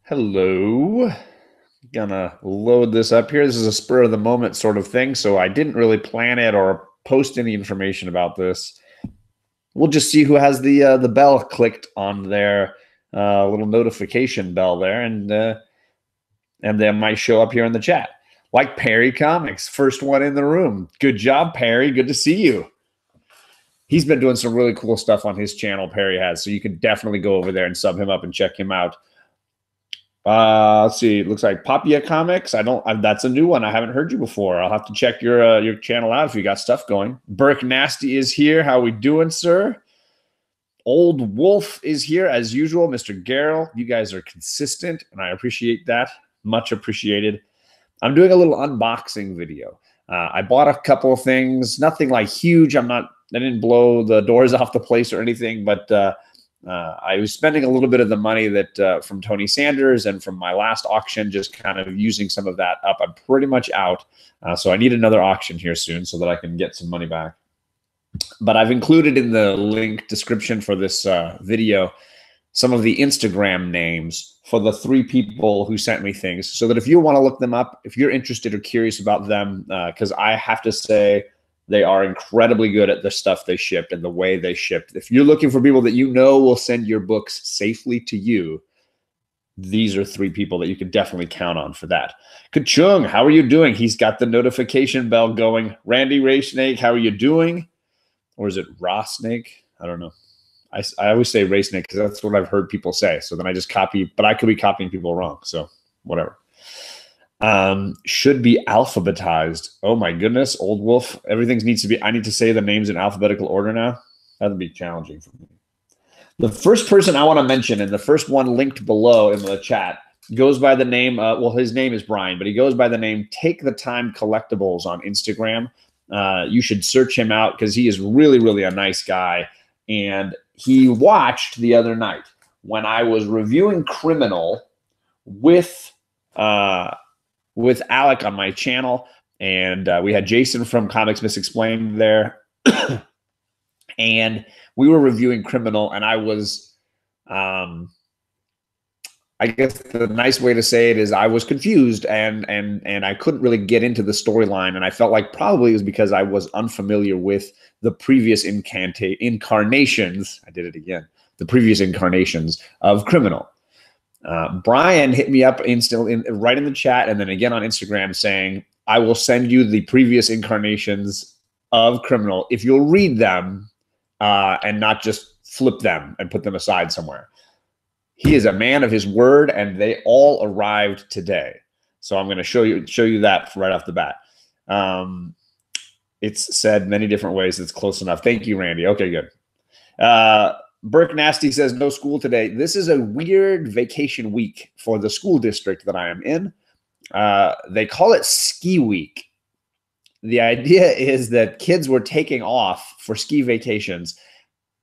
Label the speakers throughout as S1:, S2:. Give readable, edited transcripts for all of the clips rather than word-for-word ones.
S1: Hello. Gonna load this up here. This is a spur of the moment sort of thing, so I didn't really plan it or post any information about this. We'll just see who has the bell clicked on their little notification bell there, and they might show up here in the chat. Like Perry Comics, first one in the room. Good job, Perry. Good to see you. He's been doing some really cool stuff on his channel, Perry has, so you can definitely go over there and sub him up and check him out. Let's see. It looks like Papia Comics. That's a new one. I haven't heard you before. I'll have to check your channel out if you got stuff going. Burke Nasty is here. How we doing, sir? Old Wolf is here as usual. Mr. Garrell, you guys are consistent, and I appreciate that. Much appreciated. I'm doing a little unboxing video. I bought a couple of things. Nothing like huge. I didn't blow the doors off the place or anything, but I was spending a little bit of the money that from Tony Sanders and from my last auction, just kind of using some of that up. I'm pretty much out. So I need another auction here soon so that I can get some money back. But I've included in the link description for this video some of the Instagram names for the 3 people who sent me things, so that if you want to look them up, if you're interested or curious about them, because I have to say, they are incredibly good at the stuff they shipped and the way they shipped. If you're looking for people that you know will send your books safely to you, these are 3 people that you can definitely count on for that. Kachung, how are you doing? He's got the notification bell going. Randy Ray Snake, how are you doing? Or is it Raw Snake? I don't know. I always say Ray Snake because that's what I've heard people say. So then I just copy, but I could be copying people wrong. So whatever. Should be alphabetized. Oh my goodness, Old Wolf. Everything needs to be, I need to say the names in alphabetical order now. That'd be challenging for me. The first person I want to mention, and the first one linked below in the chat, goes by the name, well, his name is Brian, but he goes by the name Take the Time Collectibles on Instagram. You should search him out because he is really, really a nice guy. And he watched the other night when I was reviewing Criminal with Alec on my channel, and we had Jason from Comics Misexplained there, and we were reviewing Criminal, and I was, I guess the nice way to say it is I was confused, and I couldn't really get into the storyline, and I felt like probably it was because I was unfamiliar with the previous incarnations. I did it again. The previous incarnations of Criminal. Brian hit me up right in the chat and then again on Instagram saying, I will send you the previous incarnations of Criminal if you'll read them and not just flip them and put them aside somewhere. He is a man of his word, and they all arrived today. So I'm going to show you that right off the bat. It's said many different ways. It's close enough. Thank you, Randy. Okay, good. Burke Nasty says, no school today. This is a weird vacation week for the school district that I am in. They call it ski week. The idea is that kids were taking off for ski vacations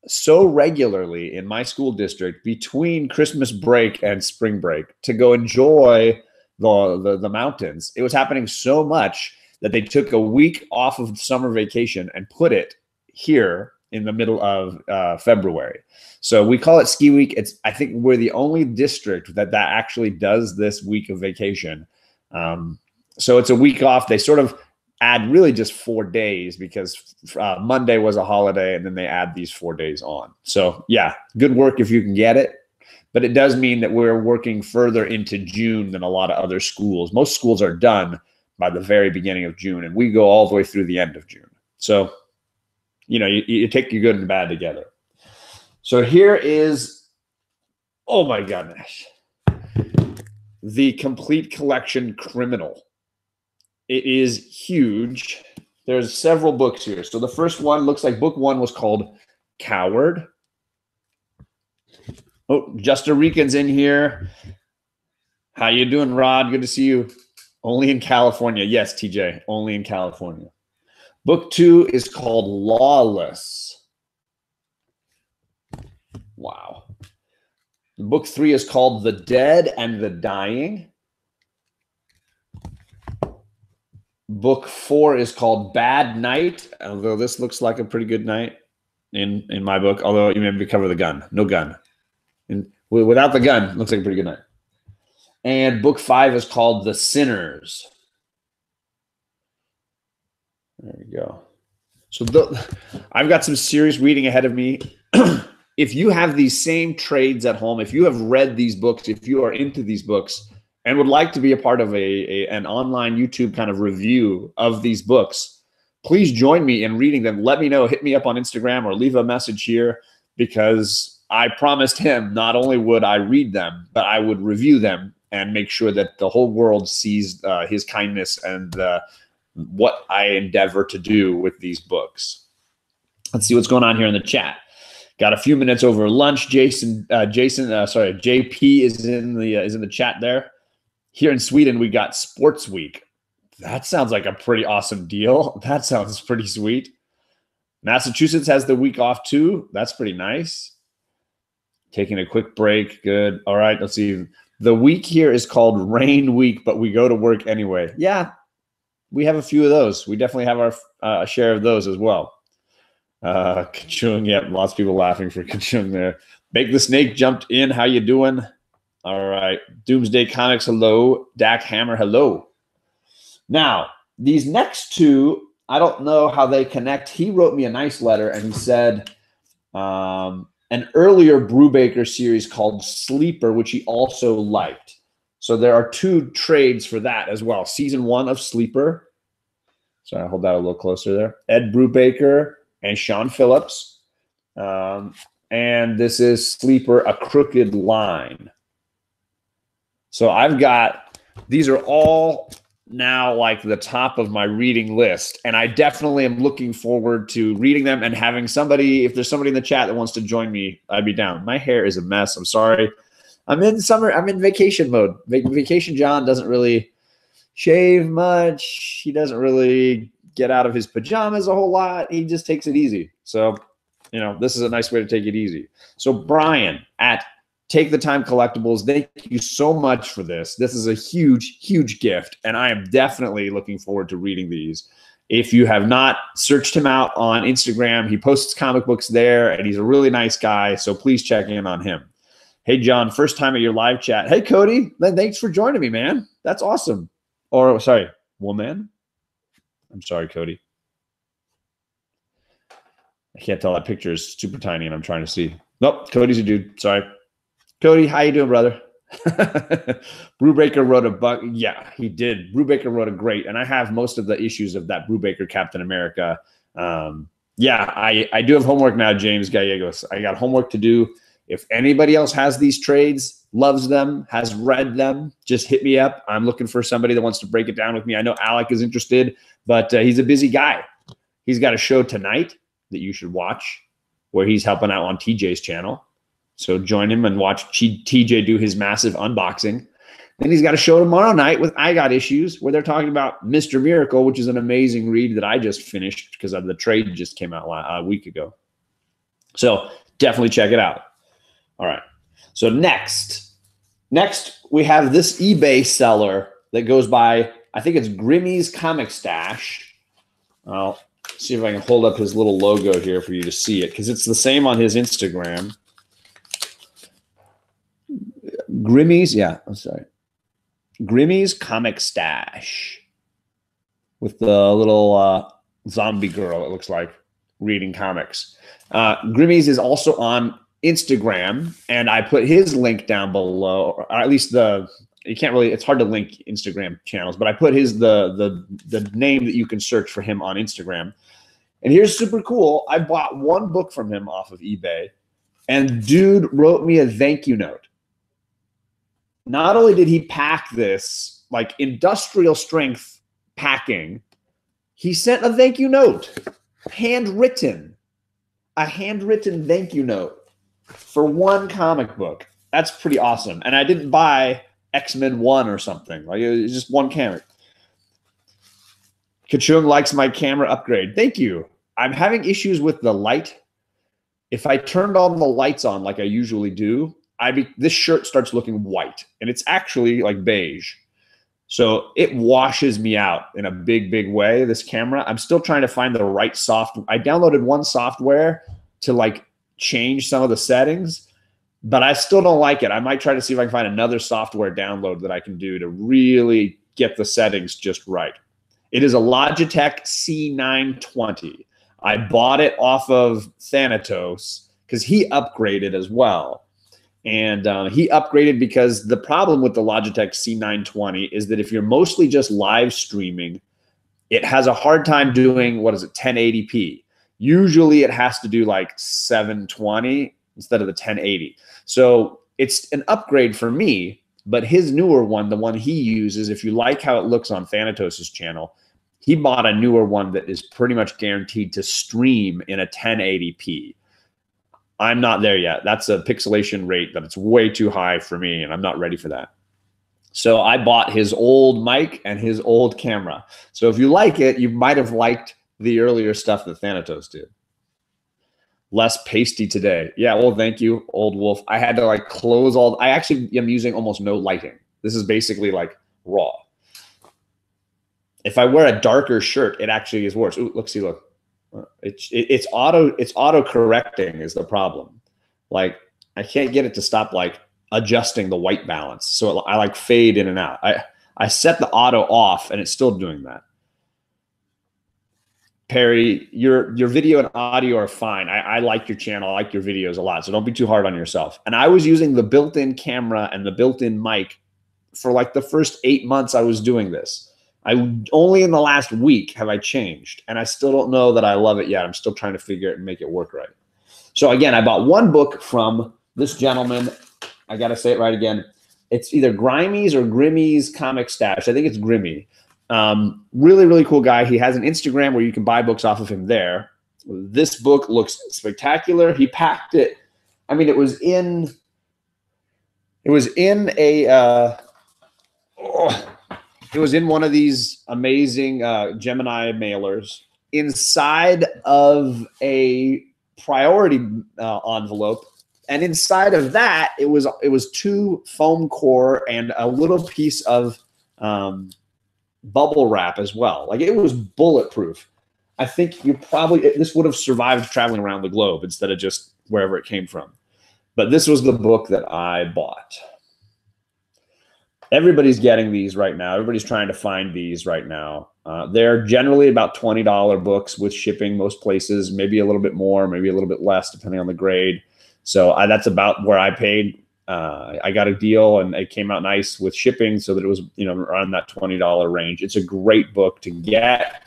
S1: so regularly in my school district between Christmas break and spring break to go enjoy the mountains. It was happening so much that they took a week off of summer vacation and put it here in the middle of February. So we call it ski week. I think we're the only district that actually does this week of vacation. So it's a week off. They sort of add really just 4 days because Monday was a holiday, and then they add these 4 days on. So yeah, good work if you can get it. But it does mean that we're working further into June than a lot of other schools. Most schools are done by the very beginning of June, and we go all the way through the end of June. So, you know, you take your good and bad together. So here is, oh my goodness, the complete collection Criminal. It is huge. There's several books here. So the first one looks like book 1 was called Coward. Oh, Justa Rican's in here. How you doing, Rod? Good to see you. Only in California. Yes, TJ, only in California. Book 2 is called Lawless. Wow. Book 3 is called The Dead and the Dying. Book 4 is called Bad Night, although this looks like a pretty good night in my book, although you maybe cover the gun. No gun. And without the gun, looks like a pretty good night. And book 5 is called The Sinners. There you go. So I've got some serious reading ahead of me. If you have these same trades at home, if you have read these books, if you are into these books and would like to be a part of an online YouTube kind of review of these books, please join me in reading them. Let me know. Hit me up on Instagram or leave a message here, because I promised him not only would I read them, but I would review them and make sure that the whole world sees his kindness and what I endeavor to do with these books. Let's see what's going on here in the chat. Got a few minutes over lunch. JP is in the chat there. Here in Sweden, we got Sports Week. That sounds like a pretty awesome deal. That sounds pretty sweet. Massachusetts has the week off too. That's pretty nice. Taking a quick break. Good. All right, let's see. The week here is called Rain Week, but we go to work anyway. Yeah, we have a few of those. We definitely have our share of those as well. Kachung, yep, lots of people laughing for Kachung there. Bake the Snake jumped in. How you doing? All right. Doomsday Comics, hello. Dak Hammer, hello. Now, these next two, I don't know how they connect. He wrote me a nice letter, and he said an earlier Brubaker series called Sleeper, which he also liked. So there are 2 trades for that as well. Season 1 of Sleeper. Sorry, I'll hold that a little closer there. Ed Brubaker and Sean Phillips. And this is Sleeper, A Crooked Line. So I've got, these are all now like the top of my reading list. And I definitely am looking forward to reading them and having somebody, if there's somebody in the chat that wants to join me, I'd be down. My hair is a mess. I'm sorry. I'm in vacation mode. Vacation John doesn't really shave much. He doesn't really get out of his pajamas a whole lot. He just takes it easy. So, this is a nice way to take it easy. So Brian at Take the Time Collectibles, thank you so much for this. This is a huge, huge gift, and I am definitely looking forward to reading these. If you have not searched him out on Instagram, he posts comic books there, and he's a really nice guy, so please check in on him. Hey, John, first time at your live chat. Hey, Cody, thanks for joining me, man. That's awesome. Or, sorry, woman. I'm sorry, Cody. I can't tell. That picture is super tiny, and I'm trying to see. Nope, Cody's a dude. Sorry. Cody, how you doing, brother? Brubaker wrote a book. Yeah, he did. Brubaker wrote a great, and I have most of the issues of that Brubaker Captain America. Yeah, I do have homework now, James Gallegos. I got homework to do. If anybody else has these trades, loves them, has read them, just hit me up. I'm looking for somebody that wants to break it down with me. I know Alec is interested, but he's a busy guy. He's got a show tonight that you should watch where he's helping out on TJ's channel. So join him and watch TJ do his massive unboxing. Then he's got a show tomorrow night with I Got Issues where they're talking about Mr. Miracle, which is an amazing read that I just finished because of the trade just came out a week ago. So definitely check it out. All right. So next we have this eBay seller that goes by, I think it's Grimmy's Comic Stash. I'll see if I can hold up his little logo here for you to see it because it's the same on his Instagram. Grimmy's, yeah, I'm sorry. Grimmy's Comic Stash with the little zombie girl, it looks like, reading comics. Grimmy's is also on Instagram, and I put his link down below, or at least you can't really, it's hard to link Instagram channels, but I put the name that you can search for him on Instagram. And here's super cool. I bought one book from him off of eBay, and dude wrote me a thank you note. Not only did he pack this, like industrial strength packing, he sent a thank you note, handwritten, a handwritten thank you note for one comic book. That's pretty awesome. And I didn't buy X-Men 1 or something. Like it was just one camera. Kachung likes my camera upgrade. Thank you. I'm having issues with the light. If I turned all the lights on like I usually do, this shirt starts looking white, and it's actually like beige. So it washes me out in a big, big way, this camera. I'm still trying to find the right I downloaded one software to like change some of the settings, but I still don't like it. I might try to see if I can find another software download that I can do to really get the settings just right. It is a Logitech C920. I bought it off of Thanatos because he upgraded as well. And he upgraded because the problem with the Logitech C920 is that if you're mostly just live streaming, it has a hard time doing, 1080p. Usually it has to do like 720 instead of the 1080. So it's an upgrade for me, but his newer one, the one he uses, if you like how it looks on Thanatos' channel, he bought a newer one that is pretty much guaranteed to stream in a 1080p. I'm not there yet. That's a pixelation rate that it's way too high for me, and I'm not ready for that. So I bought his old mic and his old camera. So if you like it, you might have liked the earlier stuff that Thanatos did. Less pasty today. Yeah, well, thank you, Old Wolf. I had to like close all. I actually am using almost no lighting. This is basically like raw. If I wear a darker shirt, it actually is worse. Ooh, look, see, look. It's auto correcting is the problem. Like I can't get it to stop like adjusting the white balance. So I like fade in and out. I set the auto off and it's still doing that. Perry, your video and audio are fine. I like your channel. I like your videos a lot. So don't be too hard on yourself. And I was using the built-in camera and the built-in mic for like the first 8 months I was doing this. Only in the last week have I changed, and I still don't know that I love it yet. I'm still trying to figure it and make it work right. So again, I bought one book from this gentleman. I got to say it right again. It's either Grimey's or Grimmy's Comic Stash. I think it's Grimmy. Really, really cool guy. He has an Instagram where you can buy books off of him there. This book looks spectacular. He packed it. I mean, it was in a, it was in one of these amazing Gemini mailers inside of a priority envelope. And inside of that, it was 2 foam core and a little piece of bubble wrap as well. Like it was bulletproof. I think this would have survived traveling around the globe instead of just wherever it came from. But this was the book that I bought. Everybody's getting these right now. Everybody's trying to find these right now. They're generally about $20 books with shipping most places, maybe a little bit more, maybe a little bit less, depending on the grade. So that's about where I paid. I got a deal and it came out nice with shipping so that it was, around that $20 range. It's a great book to get.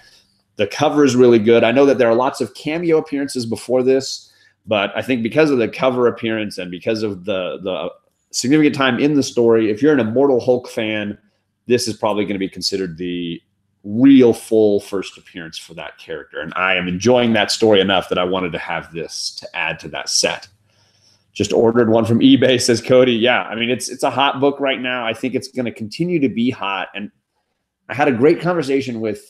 S1: The cover is really good. I know that there are lots of cameo appearances before this, but I think because of the cover appearance and because of the significant time in the story, if you're an Immortal Hulk fan, this is probably going to be considered the real full first appearance for that character. And I am enjoying that story enough that I wanted to have this to add to that set. Just ordered one from eBay, says Cody. Yeah, I mean, it's a hot book right now. I think it's going to continue to be hot. And I had a great conversation with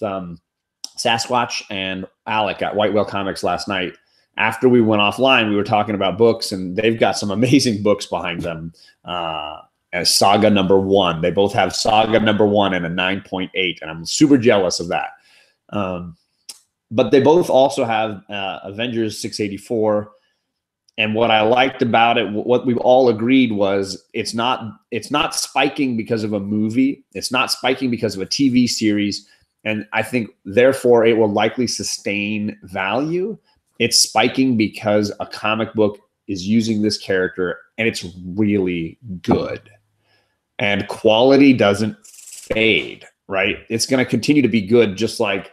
S1: Sasquatch and Alec at White Whale Comics last night. After we went offline, we were talking about books, and they've got some amazing books behind them. As Saga #1, they both have Saga #1 and a 9.8, and I'm super jealous of that. But they both also have Avengers 684. And what I liked about it, what we've all agreed was it's not spiking because of a movie. It's not spiking because of a TV series. And I think, therefore, it will likely sustain value. It's spiking because a comic book is using this character and it's really good. And quality doesn't fade, right? It's going to continue to be good, just like,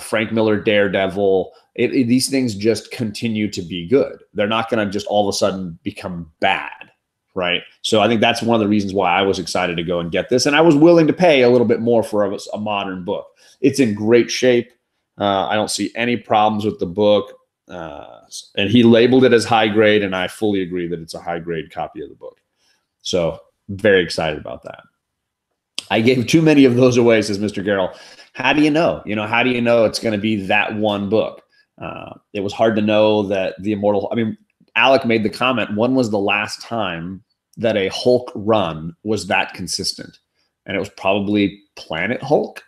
S1: Frank Miller, Daredevil. These things just continue to be good. They're not going to just all of a sudden become bad, right? So I think that's one of the reasons why I was excited to go and get this. And I was willing to pay a little bit more for a modern book. It's in great shape. I don't see any problems with the book. And he labeled it as high grade, and I fully agree that it's a high grade copy of the book. So very excited about that. I gave too many of those away, says Mr. Garrell. How do you know? How do you know it's going to be that one book? It was hard to know that the Immortal, Alec made the comment, when was the last time that a Hulk run was that consistent? And it was probably Planet Hulk,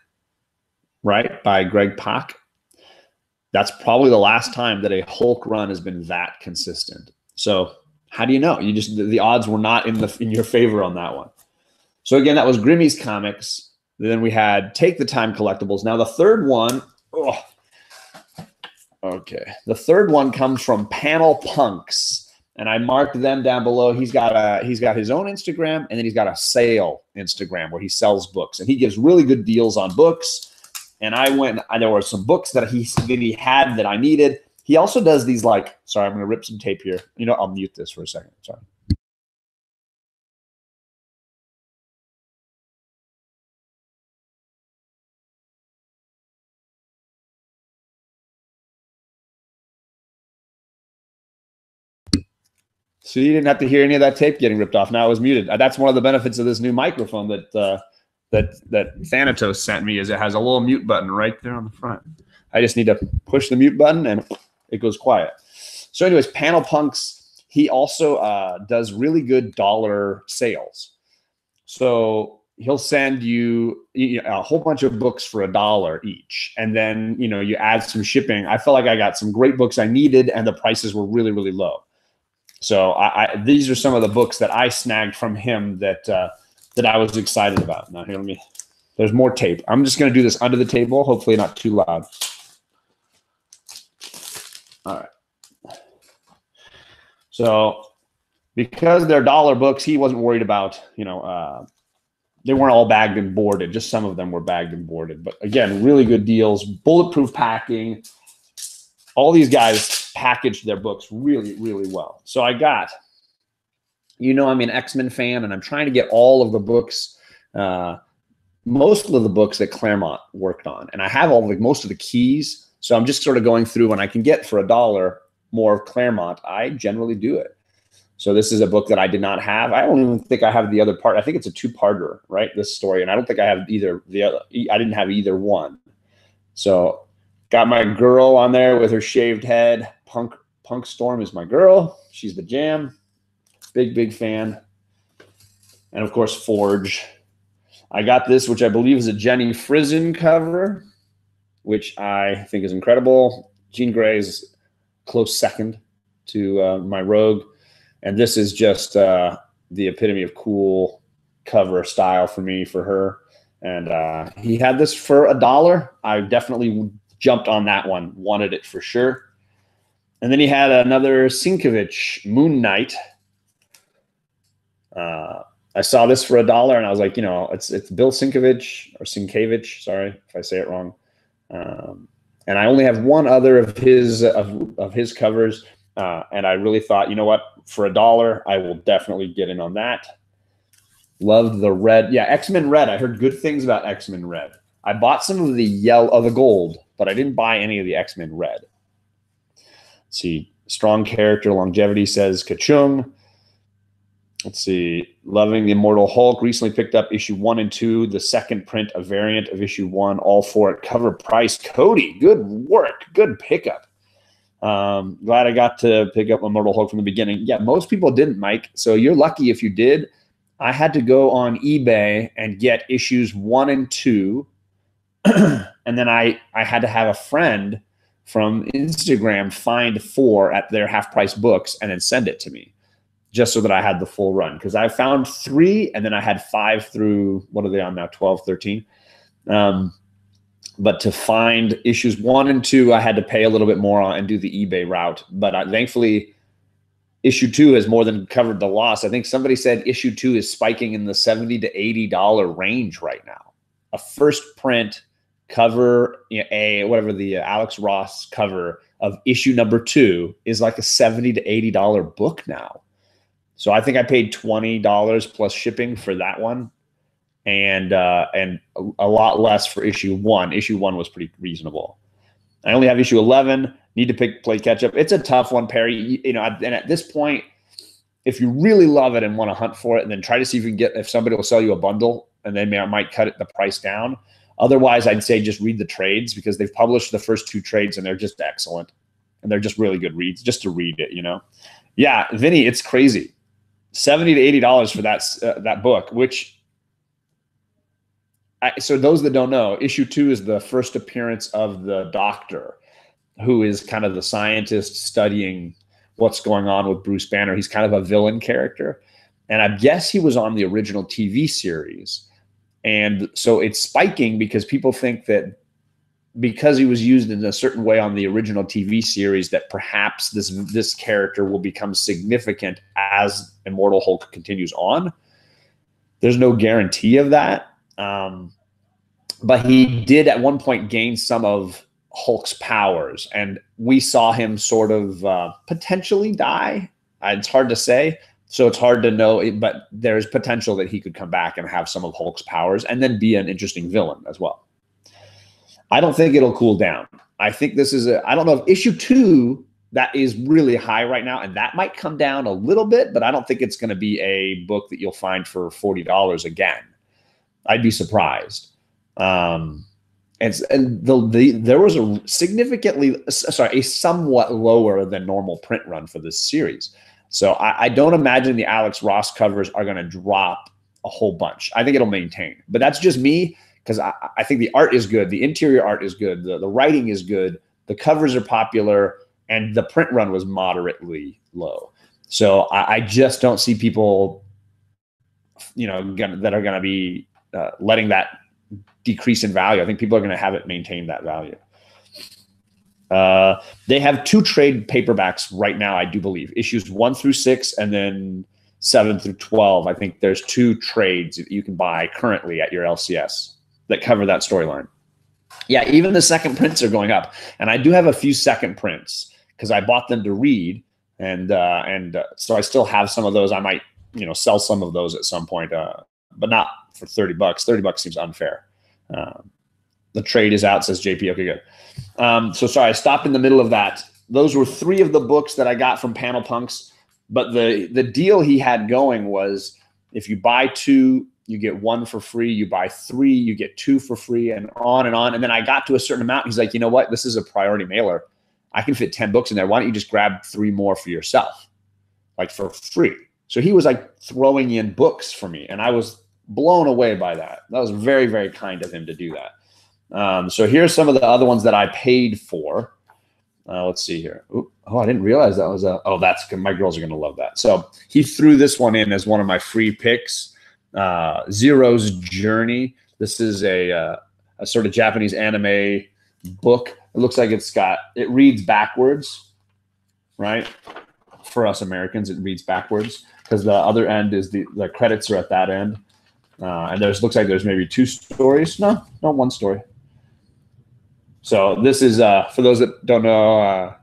S1: right? By Greg Pak. That's probably the last time that a Hulk run has been that consistent. So How do you know? You just, the odds were not in your favor on that one. So again, that was Grimmie's Comics. Then we had Take the Time Collectibles. Now the third one, okay. The third one comes from Panel Punks. And I marked them down below. He's got his own Instagram, and then he's got a sale Instagram where he sells books, and he gives really good deals on books. And I went, there were some books that he had that I needed. He also does these, like, sorry, I'm going to rip some tape here. You know, I'll mute this for a second. Sorry. So you didn't have to hear any of that tape getting ripped off. Now it was muted. That's one of the benefits of this new microphone that Thanatos sent me, is it has a little mute button right there on the front. I just need to push the mute button and it goes quiet. So anyways, Panel Punks, he also does really good dollar sales. So he'll send you a whole bunch of books for $1 each. And then, you add some shipping. I felt like I got some great books I needed, and the prices were really, really low. So these are some of the books that I snagged from him that I was excited about. Now here, there's more tape. I'm just going to do this under the table, hopefully not too loud. All right. So because they're dollar books, he wasn't worried about, they weren't all bagged and boarded. Just some of them were bagged and boarded. But again, really good deals, bulletproof packing. All these guys packaged their books really, really well. So I got, I'm an X-Men fan, and I'm trying to get all of the books, most of the books that Claremont worked on. And I have most of the keys. So I'm just sort of going through, when I can get for $1 more of Claremont, I generally do it. So this is a book that I did not have. I don't even think I have the other part. I think it's a two-parter, right? This story. And I don't think I have either the other. I didn't have either one. So got my girl on there with her shaved head. Punk Storm is my girl. She's the jam. Big, big fan. And of course, Forge. I got this, which I believe is a Jenny Frison cover, which I think is incredible. Jean Grey is close second to my Rogue. And this is just the epitome of cool cover style for me, for her. And he had this for $1. I definitely jumped on that one, wanted it for sure. And then he had another Sienkiewicz, Moon Knight. I saw this for $1, and I was like, it's Bill Sienkiewicz, or Sienkiewicz, sorry if I say it wrong. And I only have one other of his covers, and I really thought, you know what, for $1, I will definitely get in on that. Loved the red. Yeah, X-Men Red. I heard good things about X-Men Red. I bought some of the the gold, but I didn't buy any of the X-Men Red. Let's see. Strong character longevity, says Kachung. Let's see. Loving the Immortal Hulk. Recently picked up issue 1 and 2, the second print, a variant of issue 1, all for it. Cover price. Cody, good work. Good pickup. Glad I got to pick up Immortal Hulk from the beginning. Yeah, most people didn't, Mike. So you're lucky if you did. I had to go on eBay and get issues 1 and 2. And then I had to have a friend from Instagram find 4 at their half-price books and then send it to me, just so that I had the full run. Because I found 3, and then I had 5 through, what are they on now, 12, 13? But to find issues 1 and 2, I had to pay a little bit more on and do the eBay route. But thankfully, issue 2 has more than covered the loss. I think somebody said issue 2 is spiking in the $70 to $80 range right now. A first print cover, whatever the Alex Ross cover of issue number 2 is like a $70 to $80 book now. So I think I paid $20 plus shipping for that one, and a lot less for issue 1. Issue 1 was pretty reasonable. I only have issue 11. Need to play catch up. It's a tough one, Perry. And at this point, if you really love it and want to hunt for it, and then try to see if somebody will sell you a bundle, and then I might cut the price down. Otherwise, I'd say just read the trades, because they've published the first 2 trades and they're just excellent, and they're just really good reads just to read it. Yeah, Vinny, it's crazy. $70 to $80 for that book, which so those that don't know, issue 2 is the first appearance of the Doctor, who is kind of the scientist studying what's going on with Bruce Banner. He's kind of a villain character. And I guess he was on the original TV series. And so it's spiking because people think that because he was used in a certain way on the original TV series, that perhaps this character will become significant as Immortal Hulk continues on. There's no guarantee of that. But he did at one point gain some of Hulk's powers, and we saw him sort of potentially die. It's hard to say. So it's hard to know, but there's potential that he could come back and have some of Hulk's powers and then be an interesting villain as well. I don't think it'll cool down. I think this is I don't know if issue 2, that is really high right now, and that might come down a little bit, but I don't think it's going to be a book that you'll find for $40 again. I'd be surprised. There was a somewhat lower than normal print run for this series. So I don't imagine the Alex Ross covers are going to drop a whole bunch. I think it'll maintain, but that's just me, because I think the art is good. The interior art is good. The writing is good. The covers are popular, and the print run was moderately low. So I just don't see people, that are going to be letting that decrease in value. I think people are going to have it maintain that value. They have 2 trade paperbacks right now, I do believe. Issues 1 through 6 and then 7 through 12. I think there's 2 trades that you can buy currently at your LCS that cover that storyline. Yeah, even the second prints are going up. And I do have a few second prints because I bought them to read. And so I still have some of those. I might, sell some of those at some point, but not for $30. $30 seems unfair. The trade is out, says JP. Okay, good. So sorry, I stopped in the middle of that. Those were 3 of the books that I got from Panel Punks. But the deal he had going was if you buy 2, you get 1 for free. You buy 3, you get 2 for free, and on and on. And then I got to a certain amount. He's like, you know what? This is a priority mailer. I can fit 10 books in there. Why don't you just grab 3 more for yourself, like for free? So he was like throwing in books for me, and I was blown away by that. That was very, very kind of him to do that. So here's some of the other ones that I paid for. Let's see here. Ooh, I didn't realize that was that's good. My girls are going to love that. So he threw this one in as one of my free picks. Zero's Journey. This is a sort of Japanese anime book. It looks like it reads backwards, right? For us Americans, it reads backwards because the other end is the credits are at that end. And looks like there's maybe 2 stories. No, 1 story. So this is, for those that don't know,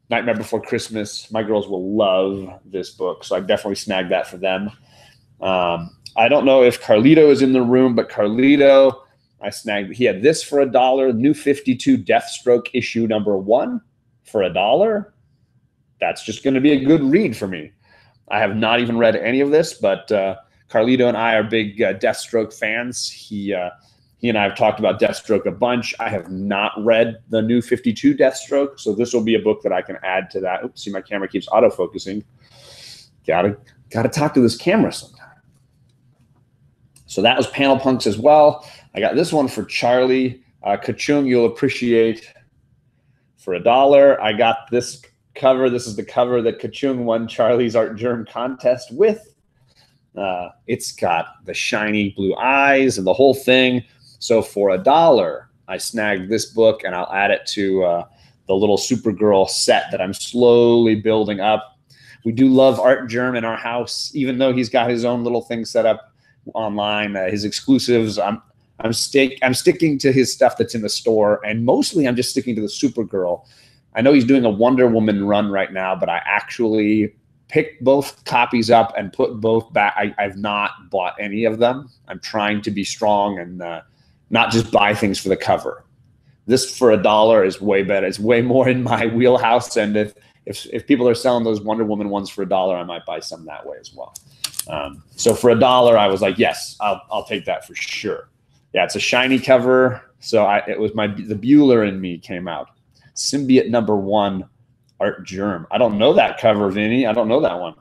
S1: Nightmare Before Christmas. My girls will love this book, so I definitely snagged that for them. I don't know if Carlito is in the room, but Carlito, he had this for $1, New 52 Deathstroke issue number 1 for $1. That's just going to be a good read for me. I have not even read any of this, but Carlito and I are big Deathstroke fans. He and I have talked about Deathstroke a bunch. I have not read the New 52 Deathstroke, so this will be a book that I can add to that. Oops, see, my camera keeps autofocusing. Gotta talk to this camera sometime. So that was Panel Punks as well. I got this one for Charlie. Kachung, you'll appreciate, for $1. I got this cover. This is the cover that Kachung won Charlie's Art Germ contest with. It's got the shiny blue eyes and the whole thing. So for $1, I snagged this book, and I'll add it to the little Supergirl set that I'm slowly building up. We do love Art Germ in our house, even though he's got his own little thing set up online. His exclusives, I'm sticking to his stuff that's in the store, and mostly I'm just sticking to the Supergirl. I know he's doing a Wonder Woman run right now, but I actually picked both copies up and put both back. I've not bought any of them. I'm trying to be strong and not just buy things for the cover. This for $1 is way better. It's way more in my wheelhouse. And if people are selling those Wonder Woman ones for $1, I might buy some that way as well. So for $1, I was like, yes, I'll take that for sure. Yeah, it's a shiny cover. So it was the Bueller in me came out. Symbiote number 1, Art Germ. I don't know that cover, Vinny. I don't know that one.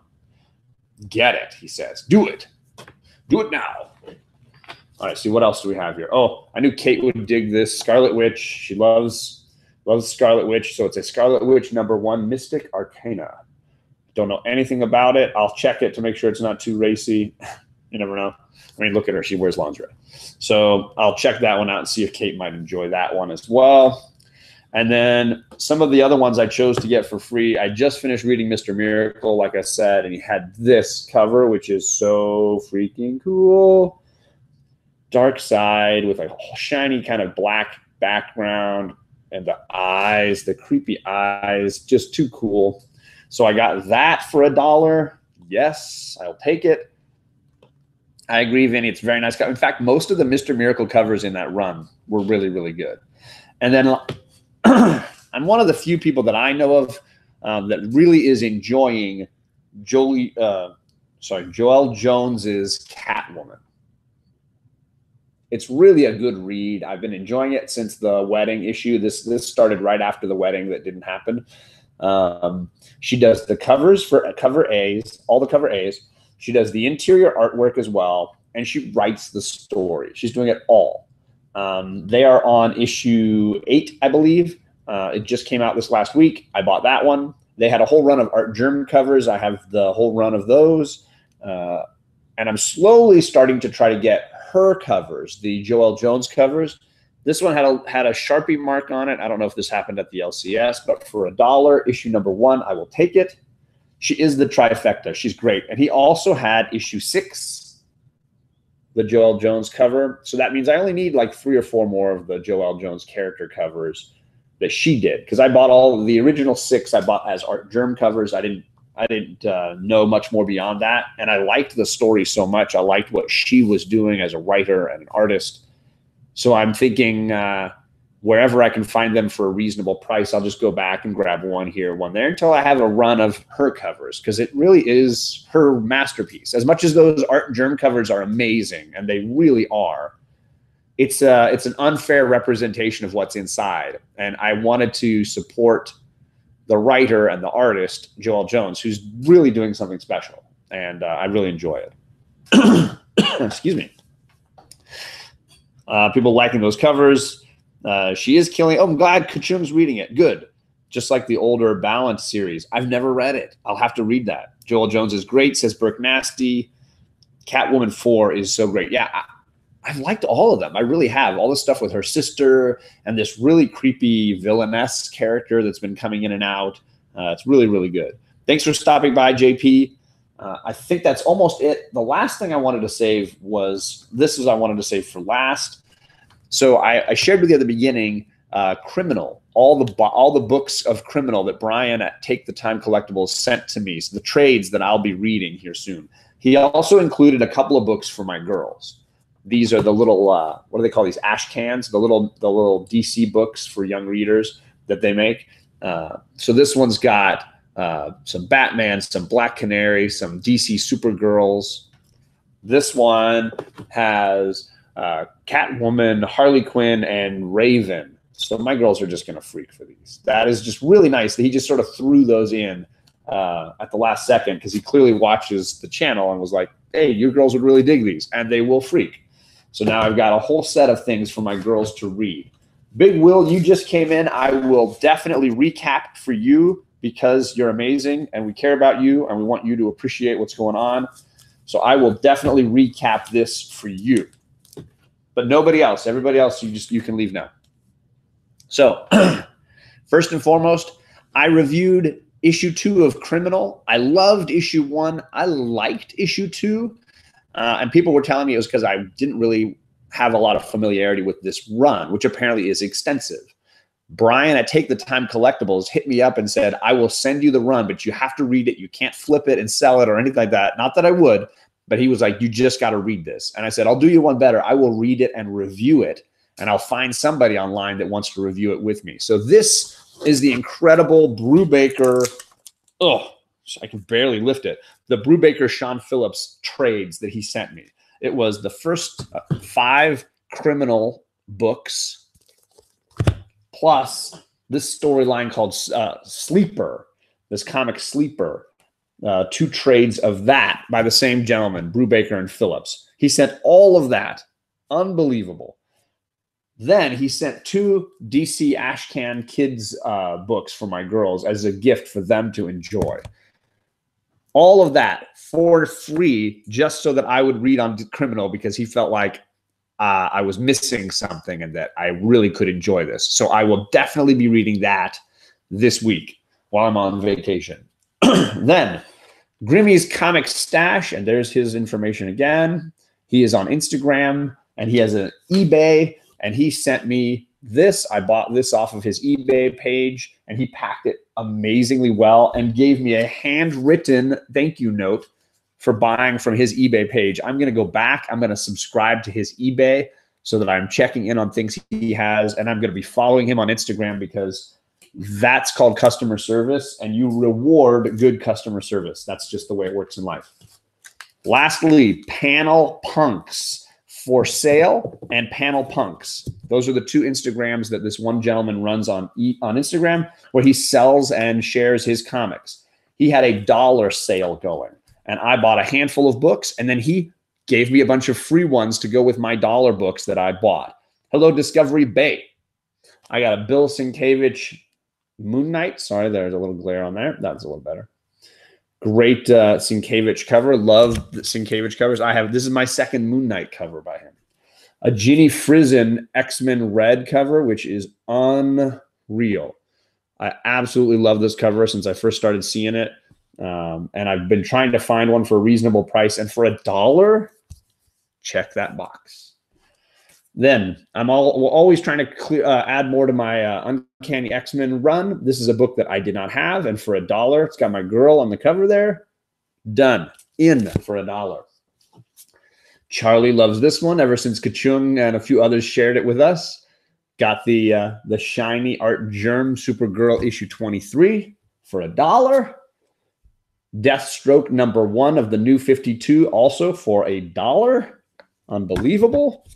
S1: Get it, he says. Do it. Do it now. All right, see, what else do we have here? Oh, I knew Kate would dig this. Scarlet Witch. She loves Scarlet Witch. So it's a Scarlet Witch number 1, Mystic Arcana. Don't know anything about it. I'll check it to make sure it's not too racy. You never know. I mean, look at her. She wears lingerie. So I'll check that one out and see if Kate might enjoy that one as well. And then some of the other ones I chose to get for free. I just finished reading Mr. Miracle, like I said, and he had this cover, which is so freaking cool. Dark side with a shiny kind of black background and the eyes, the creepy eyes, just too cool. So I got that for $1. Yes, I'll take it. I agree, Vinny. It's very nice. In fact, most of the Mr. Miracle covers in that run were really, really good. And then I'm one of the few people that I know of that really is enjoying Joelle Jones's Catwoman. It's really a good read. I've been enjoying it since the wedding issue. This started right after the wedding that didn't happen. She does the covers for cover A's, all the cover A's. She does the interior artwork as well, and she writes the story. She's doing it all. They are on issue 8, I believe. It just came out this last week. I bought that one. They had a whole run of Art Germ covers. I have the whole run of those. And I'm slowly starting to try to get her covers, the Joelle Jones covers. This one had a Sharpie mark on it. I don't know if this happened at the LCS, but for $1, issue number 1, I will take it. She is the trifecta. She's great. And he also had issue 6, the Joelle Jones cover. So that means I only need like 3 or 4 more of the Joelle Jones character covers that she did. Because I bought all of the original 6 I bought as Art Germ covers. I didn't know much more beyond that. And I liked the story so much. I liked what she was doing as a writer and an artist. So I'm thinking wherever I can find them for a reasonable price, I'll just go back and grab one here, one there until I have a run of her covers, because it really is her masterpiece. As much as those Art Germ covers are amazing, and they really are, it's an unfair representation of what's inside. And I wanted to support the writer and the artist, Joelle Jones, who's really doing something special. And I really enjoy it. Excuse me. People liking those covers. She is killing. Oh, I'm glad Kachum's reading it. Good. Just like the older Balance series. I've never read it. I'll have to read that. Joelle Jones is great, says Burke Nasty. Catwoman 4 is so great. Yeah, I've liked all of them. I really have. All the stuff with her sister and this really creepy villainess character that's been coming in and out. It's really, really good. Thanks for stopping by, JP. I think that's almost it. The last thing I wanted to save was this is I wanted to save for last. So I shared with you at the beginning, Criminal, all the books of Criminal that Brian at Take the Time Collectibles sent to me, so the trades that I'll be reading here soon. He also included a couple of books for my girls. These are the little, what do they call these, ash cans, the little DC books for young readers that they make. So this one's got some Batman, some Black Canary, some DC Supergirls. This one has Catwoman, Harley Quinn, and Raven. So my girls are just going to freak for these. That is just really nice that he just sort of threw those in at the last second, because he clearly watches the channel and was like, hey, your girls would really dig these, and they will freak. So now I've got a whole set of things for my girls to read. Big Will, you just came in. I will definitely recap for you because you're amazing and we care about you and we want you to appreciate what's going on. So I will definitely recap this for you. But nobody else. Everybody else, you can leave now. So first and foremost, I reviewed issue 2 of Criminal. I loved issue 1. I liked issue 2. And people were telling me it was because I didn't really have a lot of familiarity with this run, which apparently is extensive. Brian at Take the Time Collectibles hit me up and said, I will send you the run, but you have to read it. You can't flip it and sell it or anything like that. Not that I would, but he was like, you just got to read this. And I said, I'll do you one better. I will read it and review it, and I'll find somebody online that wants to review it with me. So this is the incredible Brubaker. Oh, I can barely lift it. The Brubaker Sean Phillips trades that he sent me. It was the first 5 Criminal books plus this storyline called Sleeper, this comic Sleeper. 2 trades of that by the same gentleman, Brubaker and Phillips. He sent all of that. Unbelievable. Then he sent 2 DC Ashcan Kids books for my girls as a gift for them to enjoy. All of that for free, just so that I would read on Criminal, because he felt like I was missing something and that I really could enjoy this. So I will definitely be reading that this week while I'm on vacation. Then Grimmy's Comic Stash, and there's his information again. He is on Instagram and he has an eBay, and he sent me this. I bought this off of his eBay page, and he packed it amazingly well and gave me a handwritten thank you note for buying from his eBay page. I'm going to go back. I'm going to subscribe to his eBay so that I'm checking in on things he has, and I'm going to be following him on Instagram, because that's called customer service, and you reward good customer service. That's just the way it works in life. Lastly, Panel Punks for sale and Panel Punks. Those are the two Instagrams that this one gentleman runs on Instagram, where he sells and shares his comics. He had a $1 sale going, and I bought a handful of books, and then he gave me a bunch of free ones to go with my $1 books that I bought. Hello, Discovery Bay. I got a Bill Sienkiewicz Moon Knight. Sorry, there's a little glare on there. That's a little better. Great Sienkiewicz cover. Love the Sienkiewicz covers. This is my second Moon Knight cover by him. A Ginny Frizen X-Men Red cover, which is unreal. I absolutely love this cover since I first started seeing it. And I've been trying to find one for a reasonable price. And for $1, check that box. Then I'm always trying to add more to my Uncanny X-Men run. This is a book that I did not have, and for $1, it's got my girl on the cover there. Done. In for $1. Charlie loves this one ever since Kachung and a few others shared it with us. Got the shiny Art Germ Supergirl issue 23 for $1. Deathstroke #1 of the New 52 also for $1. Unbelievable.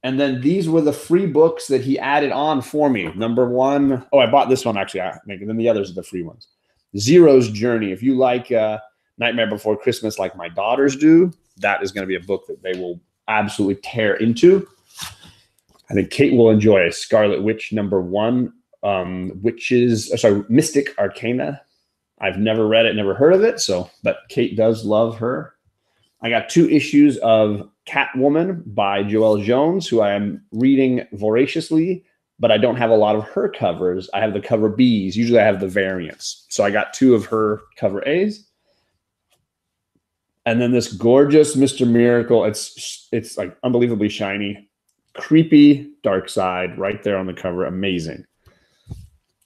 S1: And then these were the free books that he added on for me. #1. Oh, I bought this one actually. And then the others are the free ones. Zero's Journey. If you like Nightmare Before Christmas like my daughters do, that is going to be a book that they will absolutely tear into. I think Kate will enjoy Scarlet Witch #1, Mystic Arcana. I've never read it, never heard of it. But Kate does love her. I got 2 issues of Catwoman by Joelle Jones, who I am reading voraciously, but I don't have a lot of her covers. I have the cover Bs. Usually I have the variants. So I got 2 of her cover As. And then this gorgeous Mr. Miracle. It's like unbelievably shiny, creepy Dark Side right there on the cover. Amazing.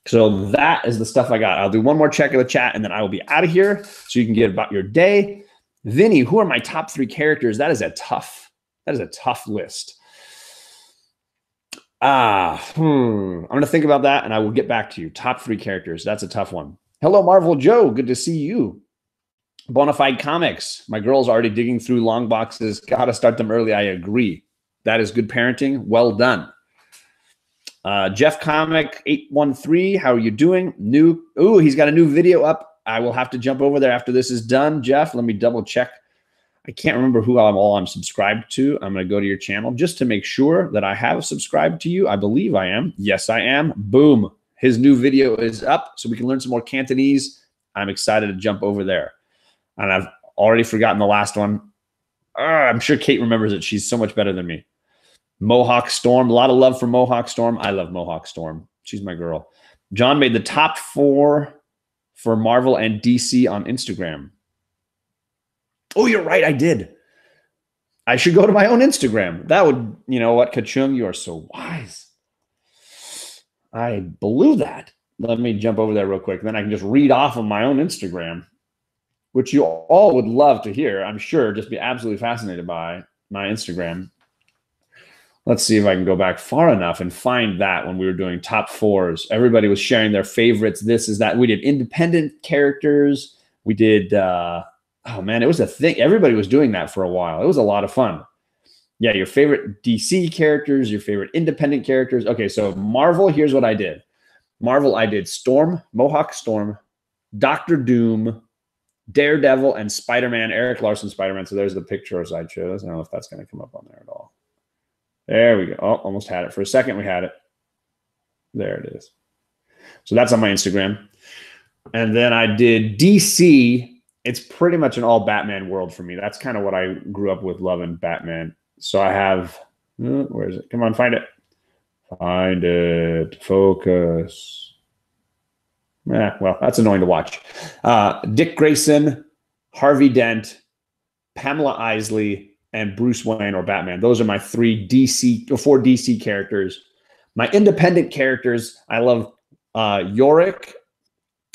S1: So that is the stuff I got. I'll do one more check of the chat, and then I will be out of here so you can get about your day. Vinny, who are my top 3 characters? That is a tough list. I'm going to think about that, and I will get back to you. Top 3 characters. That's a tough one. Hello, Marvel Joe. Good to see you. Bonafide Comics. My girl's already digging through long boxes. Got to start them early. I agree. That is good parenting. Well done. Jeff Comic 813. How are you doing? He's got a new video up. I will have to jump over there after this is done. Jeff, let me double check. I can't remember who I'm subscribed to. I'm going to go to your channel just to make sure that I have subscribed to you. I believe I am. Yes, I am. Boom. His new video is up so we can learn some more Cantonese. I'm excited to jump over there. And I've already forgotten the last one. I'm sure Kate remembers it. She's so much better than me. Mohawk Storm. A lot of love for Mohawk Storm. I love Mohawk Storm. She's my girl. John made the top 4 for Marvel and DC on Instagram. Oh, you're right. I did. I should go to my own Instagram. That would, you know what, Kachung, you are so wise. I blew that. Let me jump over there real quick. Then I can just read off of my own Instagram, which you all would love to hear. I'm sure just be absolutely fascinated by my Instagram. Let's see if I can go back far enough and find that when we were doing top 4s. Everybody was sharing their favorites. This is that. We did independent characters. We did, oh man, it was a thing. Everybody was doing that for a while. It was a lot of fun. Yeah, your favorite DC characters, your favorite independent characters. Okay, so Marvel, here's what I did. Marvel, I did Storm, Mohawk Storm, Doctor Doom, Daredevil, and Spider-Man, Eric Larson Spider-Man. So there's the pictures I chose. I don't know if that's going to come up on there at all. There we go. Oh, almost had it. For a second, we had it. There it is. So that's on my Instagram. And then I did DC it's pretty much an all Batman world for me. That's kind of what I grew up with, loving Batman. So I have, where is it? Come on, find it. Find it. Focus. Well, that's annoying to watch. Dick Grayson, Harvey Dent, Pamela Isley, and Bruce Wayne or Batman. Those are my four DC characters. My independent characters, I love Yorick,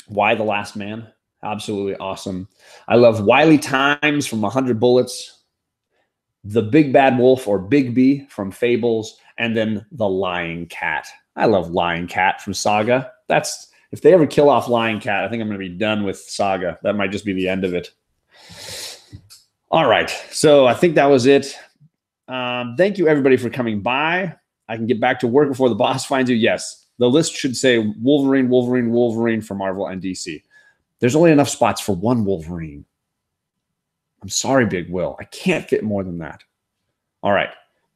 S1: Y the Last Man. Absolutely awesome. I love Wily Times from 100 Bullets, the Big Bad Wolf or Big B from Fables, and then the Lying Cat. I love Lying Cat from Saga. If they ever kill off Lying Cat, I think I'm going to be done with Saga. That might just be the end of it. All right. So I think that was it. Thank you, everybody, for coming by. I can get back to work before the boss finds you. Yes, the list should say Wolverine, Wolverine, Wolverine for Marvel and DC. There's only enough spots for one Wolverine. I'm sorry, Big Will. I can't fit more than that. All right.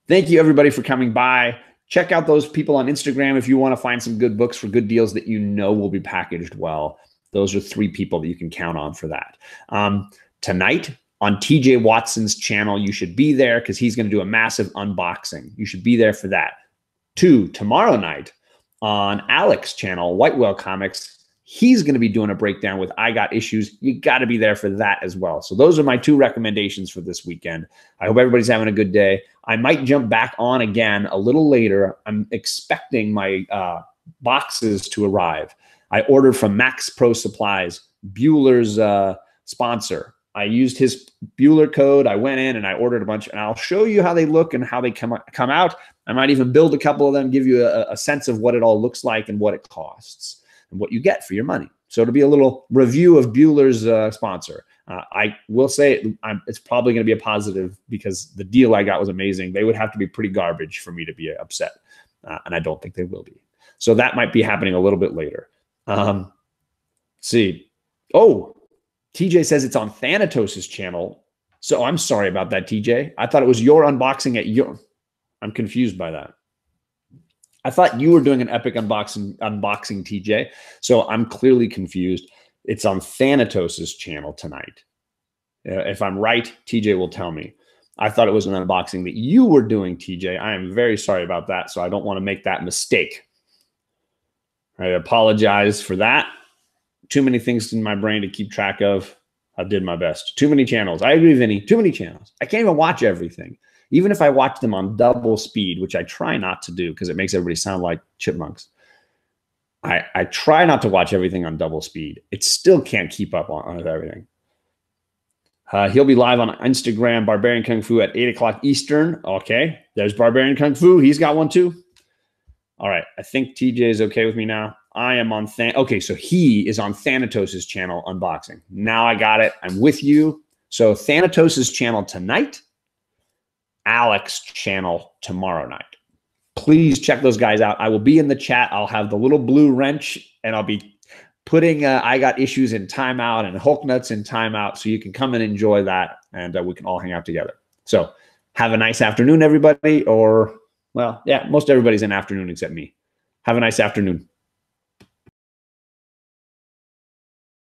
S1: Thank you, everybody, for coming by. Check out those people on Instagram if you want to find some good books for good deals that you know will be packaged well. Those are 3 people that you can count on for that. Tonight on TJ Watson's channel, you should be there because he's going to do a massive unboxing. You should be there for that. 2, tomorrow night on Alex's channel, White Whale Comics, he's going to be doing a breakdown with I Got Issues. You got to be there for that as well. So those are my 2 recommendations for this weekend. I hope everybody's having a good day. I might jump back on again a little later. I'm expecting my boxes to arrive. I ordered from Max Pro Supplies, Bueller's sponsor. I used his Bueller code. I went in and I ordered a bunch, and I'll show you how they look and how they come out. I might even build a couple of them, give you a sense of what it all looks like and what it costs and what you get for your money. So it'll be a little review of Bueller's sponsor. I will say it's probably going to be a positive because the deal I got was amazing. They would have to be pretty garbage for me to be upset, and I don't think they will be. So that might be happening a little bit later. See. Oh, TJ says it's on Thanatos' channel. So I'm sorry about that, TJ. I thought it was your unboxing at your... I'm confused by that. I thought you were doing an epic unboxing, TJ. So I'm clearly confused. It's on Thanatos' channel tonight. If I'm right, TJ will tell me. I thought it was an unboxing that you were doing, TJ. I am very sorry about that. So I don't want to make that mistake. I apologize for that. Too many things in my brain to keep track of. I did my best. Too many channels. I agree, Vinny. Too many channels. I can't even watch everything. Even if I watch them on double speed, which I try not to do because it makes everybody sound like chipmunks. I try not to watch everything on double speed. It still can't keep up on everything. He'll be live on Instagram, Barbarian Kung Fu at 8 o'clock Eastern. Okay, there's Barbarian Kung Fu. He's got one too. All right, I think TJ is okay with me now. I am on okay, so he is on Thanatos' channel unboxing. Now I got it. I'm with you. So Thanatos' channel tonight, Alex's channel tomorrow night. Please check those guys out. I will be in the chat. I'll have the little blue wrench, and I'll be putting I Got Issues in timeout and Hulk Nuts in timeout, so you can come and enjoy that, and we can all hang out together. So have a nice afternoon, everybody. Or, well, yeah, most everybody's in afternoon except me. Have a nice afternoon.